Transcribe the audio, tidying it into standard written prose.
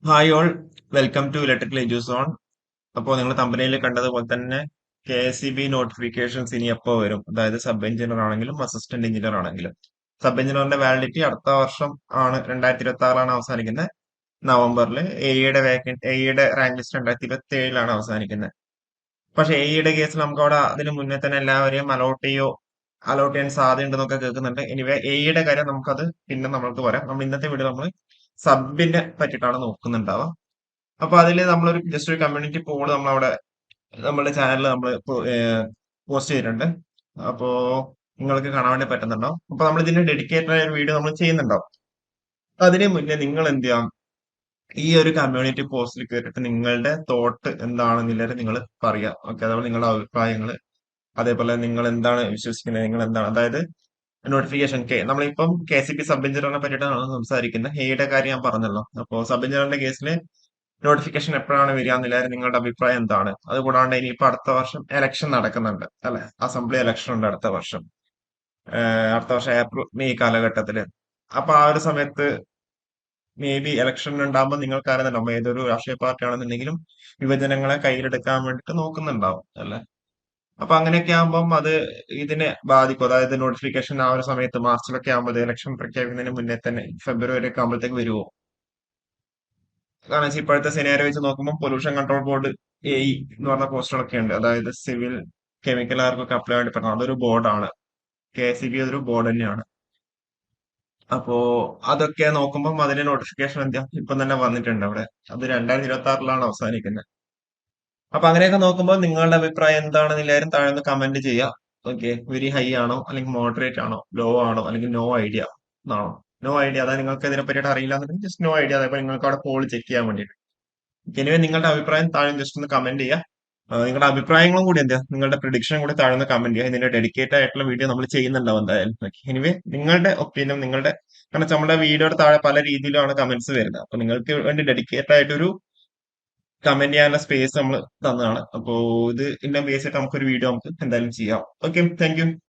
Hi all, welcome to electrical EduZone. അപ്പോൾ നിങ്ങൾ കമ്പനിയിൽ കണ്ടതുപോലെ തന്നെ KSEB നോട്ടിഫിക്കേഷൻസ് ഇനി എപ്പോൾ വരും? അതായത് സബ് എഞ്ചിനീയർ ആണെങ്കിലും അസിസ്റ്റന്റ് എഞ്ചിനീയർ ആണെങ്കിലും. സബ് എഞ്ചിനീയറിന്റെ വാലിഡിറ്റി അടുത്ത വർഷം ആണ്, 2026 അവസാനിക്കുന്നത്. നവംബറിൽ എയുടെ റാങ്ക് ലിസ്റ്റ് 2027 അവസാനിക്കുന്നത്. പക്ഷെ എയുടെ കേസിൽ നമുക്ക് അവിടെ അതിന് മുന്നേ തന്നെ എല്ലാവരെയും അലോട്ട് ചെയ്യാൻ സാധ്യതയുണ്ടെന്നൊക്കെ കേൾക്കുന്നുണ്ട്. എനിവേ എയുടെ കാര്യം നമുക്കത് പിന്നെ നമ്മൾക്ക് പറയാം. നമ്മൾ ഇന്നത്തെ വീഡിയോ നമ്മൾ സബിനെ പറ്റിയിട്ടാണ് നോക്കുന്നുണ്ടാവുക. അപ്പൊ അതില് നമ്മളൊരു ജസ്റ്റ് ഒരു കമ്മ്യൂണിറ്റി പോൾ നമ്മളവിടെ നമ്മുടെ ചാനലിൽ നമ്മൾ പോസ്റ്റ് ചെയ്തിട്ടുണ്ട്. അപ്പോ നിങ്ങൾക്ക് കാണാൻ വേണ്ടി പറ്റുന്നുണ്ടാവും. അപ്പൊ നമ്മൾ ഇതിന്റെ ഡെഡിക്കേറ്റഡ് ആയ ഒരു വീഡിയോ നമ്മൾ ചെയ്യുന്നുണ്ടാവും. അതിന് മുന്നേ നിങ്ങൾ എന്ത് ചെയ്യാം, ഈ ഒരു കമ്മ്യൂണിറ്റി പോസ്റ്റിൽ കയറിയിട്ട് നിങ്ങളുടെ തോട്ട് എന്താണെന്നുള്ളത് നിങ്ങൾ പറയാം. ഓക്കെ, അതുപോലെ നിങ്ങളുടെ അഭിപ്രായങ്ങൾ, അതേപോലെ നിങ്ങൾ എന്താണ് വിശ്വസിക്കുന്നത്, നിങ്ങൾ എന്താണ്, അതായത് നോട്ടിഫിക്കേഷൻ നമ്മളിപ്പം KCB സബ് എഞ്ചിനീയറിനെ പറ്റിയിട്ടാണ് സംസാരിക്കുന്നത്. എയുടെ കാര്യം ഞാൻ പറഞ്ഞല്ലോ. അപ്പോൾ സബ് എഞ്ചിനീയറിന്റെ കേസിൽ നോട്ടിഫിക്കേഷൻ എപ്പോഴാണ് വരിക എന്നുള്ളത് നിങ്ങളുടെ അഭിപ്രായം എന്താണ്? അതുകൂടാണ്ട് ഇനിയിപ്പോ അടുത്ത വർഷം എലക്ഷൻ നടക്കുന്നുണ്ട് അല്ലെ? അസംബ്ലി എലക്ഷൻ ഉണ്ട് അടുത്ത വർഷം. അടുത്ത വർഷം ഏപ്രിൽ മെയ് കാലഘട്ടത്തില്. അപ്പൊ ആ ഒരു സമയത്ത് മേ ബി ഇലക്ഷൻ ഉണ്ടാകുമ്പോൾ നിങ്ങൾക്ക് അറിയുന്നുണ്ടാവും ഏതൊരു രാഷ്ട്രീയ പാർട്ടി ആണെന്നുണ്ടെങ്കിലും യുവജനങ്ങളെ കയ്യിലെടുക്കാൻ വേണ്ടിട്ട് നോക്കുന്നുണ്ടാവും അല്ലെ? അപ്പൊ അങ്ങനെയൊക്കെ ആകുമ്പം അത് ഇതിനെ ബാധിക്കും. അതായത് നോട്ടിഫിക്കേഷൻ ആ ഒരു സമയത്ത് മാർച്ചിലൊക്കെ ആകുമ്പോൾ ഇലക്ഷൻ പ്രഖ്യാപിക്കുന്നതിന് മുന്നേ തന്നെ ഫെബ്രുവരി ഒക്കെ ആകുമ്പോഴത്തേക്ക് വരുമോ? കാരണം വെച്ചാൽ ഇപ്പോഴത്തെ സിനാരിയോ വെച്ച് നോക്കുമ്പോൾ പൊല്യൂഷൻ കൺട്രോൾ ബോർഡ് AE എന്ന് പറഞ്ഞ പോസ്റ്റുകളൊക്കെ ഉണ്ട്. അതായത് സിവിൽ കെമിക്കലുകാർക്കൊക്കെ അപ്ലൈ വേണ്ടി പറ്റണം. അതൊരു ബോർഡാണ്. KCB അതൊരു ബോർഡ് തന്നെയാണ്. അപ്പോ അതൊക്കെ നോക്കുമ്പോൾ അതിന്റെ നോട്ടിഫിക്കേഷൻ എന്താ ഇപ്പം തന്നെ വന്നിട്ടുണ്ട് അവിടെ. അത് 2026 അവസാനിക്കുന്നത്. അപ്പൊ അങ്ങനെയൊക്കെ നോക്കുമ്പോൾ നിങ്ങളുടെ അഭിപ്രായം എന്താണെന്ന് എല്ലാവരും താഴെ ഒന്ന് കമന്റ് ചെയ്യുക. ഓക്കെ, വെരി ഹൈ ആണോ, അല്ലെങ്കിൽ മോഡറേറ്റ് ആണോ, ലോ ആണോ, അല്ലെങ്കിൽ നോ ഐഡിയ എന്നാണോ? നോ ഐഡിയ, അതായത് നിങ്ങൾക്ക് ഇതിനെ പറ്റിയിട്ട് അറിയില്ല എന്നുണ്ടെങ്കിൽ ജസ്റ്റ് നോ ഐഡിയ. അതേപോലെ നിങ്ങൾക്ക് അവിടെ പോൾ ചെക്ക് ചെയ്യാൻ വേണ്ടിയിട്ട്. എനിവേ നിങ്ങളുടെ അഭിപ്രായം താഴെ ജസ്റ്റ് ഒന്ന് കമന്റ് ചെയ്യുക. നിങ്ങളുടെ അഭിപ്രായങ്ങളും കൂടി എന്താ, നിങ്ങളുടെ പ്രഡിക്ഷനും കൂടി താഴെ ഒന്ന് കമന്റ് ചെയ്യുക. ഇതിന്റെ ഡെഡിക്കേറ്റഡ് ആയിട്ടുള്ള വീഡിയോ നമ്മൾ ചെയ്യുന്നുണ്ടാവും എന്തായാലും. എനിവേ നിങ്ങളുടെ ഒപ്പീനിയൻ, കാരണം വെച്ചാൽ നമ്മുടെ വീഡിയോയുടെ താഴെ പല രീതിയിലാണ് കമന്റ്സ് വരുന്നത്. അപ്പൊ നിങ്ങൾക്ക് വേണ്ടി ഡെഡിക്കേറ്റഡ് ആയിട്ടൊരു കമന്റ് ചെയ്യാനുള്ള സ്പേസ് നമ്മൾ തന്നതാണ്. അപ്പോ ഇതിന്റെ ബേസ് ആയിട്ട് നമുക്കൊരു വീഡിയോ നമുക്ക് എന്തായാലും ചെയ്യാം. Okay, thank you.